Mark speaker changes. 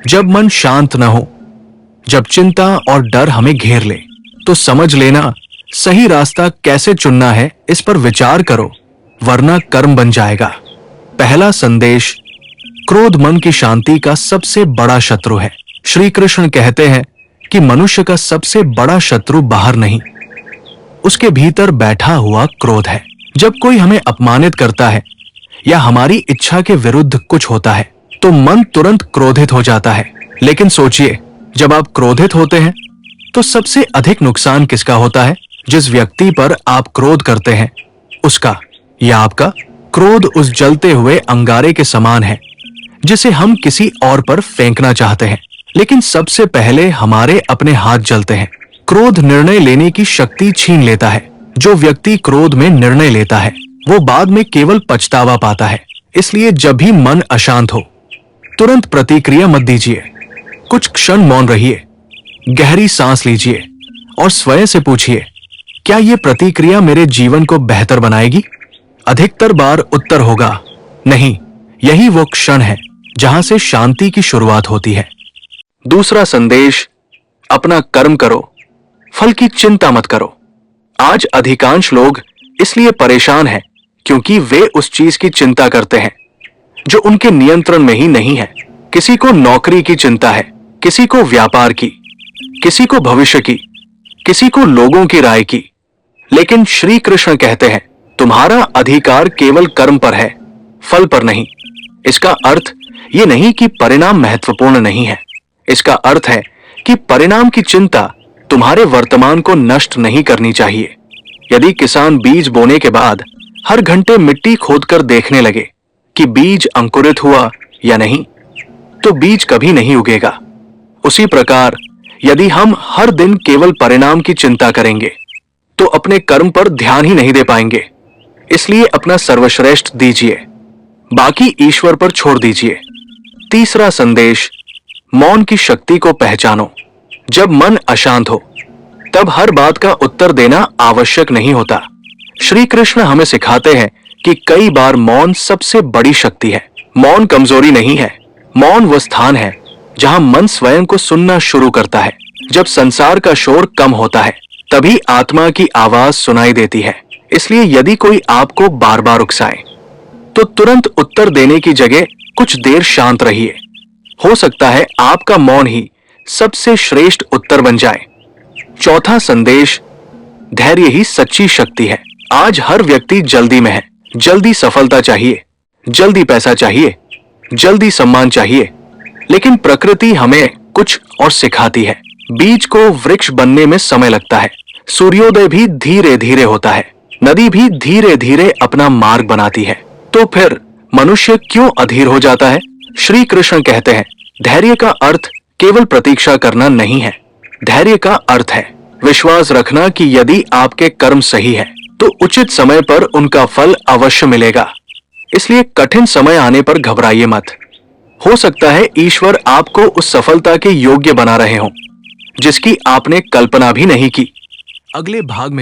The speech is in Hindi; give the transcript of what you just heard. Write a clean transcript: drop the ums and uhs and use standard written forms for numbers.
Speaker 1: जब मन शांत न हो, जब चिंता और डर हमें घेर ले, तो समझ लेना सही रास्ता कैसे चुनना है इस पर विचार करो, वरना कर्म बन जाएगा। पहला संदेश, क्रोध मन की शांति का सबसे बड़ा शत्रु है। श्री कृष्ण कहते हैं कि मनुष्य का सबसे बड़ा शत्रु बाहर नहीं, उसके भीतर बैठा हुआ क्रोध है। जब कोई हमें अपमानित करता है या हमारी इच्छा के विरुद्ध कुछ होता है तो मन तुरंत क्रोधित हो जाता है। लेकिन सोचिए, जब आप क्रोधित होते हैं तो सबसे अधिक नुकसान किसका होता है? जिस व्यक्ति पर आप क्रोध करते हैं उसका या आपका। क्रोध उस जलते हुए अंगारे के समान है जिसे हम किसी और पर फेंकना चाहते हैं, लेकिन सबसे पहले हमारे अपने हाथ जलते हैं। क्रोध निर्णय लेने की शक्ति छीन लेता है। जो व्यक्ति क्रोध में निर्णय लेता है वो बाद में केवल पछतावा पाता है। इसलिए जब भी मन अशांत हो, तुरंत प्रतिक्रिया मत दीजिए। कुछ क्षण मौन रहिए, गहरी सांस लीजिए और स्वयं से पूछिए, क्या यह प्रतिक्रिया मेरे जीवन को बेहतर बनाएगी? अधिकतर बार उत्तर होगा नहीं। यही वो क्षण है जहां से शांति की शुरुआत होती है। दूसरा संदेश, अपना कर्म करो, फल की चिंता मत करो। आज अधिकांश लोग इसलिए परेशान हैं क्योंकि वे उस चीज की चिंता करते हैं जो उनके नियंत्रण में ही नहीं है। किसी को नौकरी की चिंता है, किसी को व्यापार की, किसी को भविष्य की, किसी को लोगों की राय की। लेकिन श्री कृष्ण कहते हैं, तुम्हारा अधिकार केवल कर्म पर है, फल पर नहीं। इसका अर्थ ये नहीं कि परिणाम महत्वपूर्ण नहीं है। इसका अर्थ है कि परिणाम की चिंता तुम्हारे वर्तमान को नष्ट नहीं करनी चाहिए। यदि किसान बीज बोने के बाद हर घंटे मिट्टी खोदकर देखने लगे कि बीज अंकुरित हुआ या नहीं, तो बीज कभी नहीं उगेगा। उसी प्रकार यदि हम हर दिन केवल परिणाम की चिंता करेंगे तो अपने कर्म पर ध्यान ही नहीं दे पाएंगे। इसलिए अपना सर्वश्रेष्ठ दीजिए, बाकी ईश्वर पर छोड़ दीजिए। तीसरा संदेश, मौन की शक्ति को पहचानो। जब मन अशांत हो तब हर बात का उत्तर देना आवश्यक नहीं होता। श्री कृष्ण हमें सिखाते हैं कि कई बार मौन सबसे बड़ी शक्ति है। मौन कमजोरी नहीं है, मौन वो स्थान है जहां मन स्वयं को सुनना शुरू करता है। जब संसार का शोर कम होता है तभी आत्मा की आवाज सुनाई देती है। इसलिए यदि कोई आपको बार बार उकसाए तो तुरंत उत्तर देने की जगह कुछ देर शांत रहिए। हो सकता है आपका मौन ही सबसे श्रेष्ठ उत्तर बन जाए। चौथा संदेश, धैर्य ही सच्ची शक्ति है। आज हर व्यक्ति जल्दी में है। जल्दी सफलता चाहिए, जल्दी पैसा चाहिए, जल्दी सम्मान चाहिए। लेकिन प्रकृति हमें कुछ और सिखाती है। बीज को वृक्ष बनने में समय लगता है। सूर्योदय भी धीरे धीरे होता है। नदी भी धीरे धीरे अपना मार्ग बनाती है। तो फिर मनुष्य क्यों अधीर हो जाता है? श्री कृष्ण कहते हैं, धैर्य का अर्थ केवल प्रतीक्षा करना नहीं है। धैर्य का अर्थ है विश्वास रखना कि यदि आपके कर्म सही है तो उचित समय पर उनका फल अवश्य मिलेगा। इसलिए कठिन समय आने पर घबराइए मत। हो सकता है ईश्वर आपको उस सफलता के योग्य बना रहे हों जिसकी आपने कल्पना भी नहीं की। अगले भाग में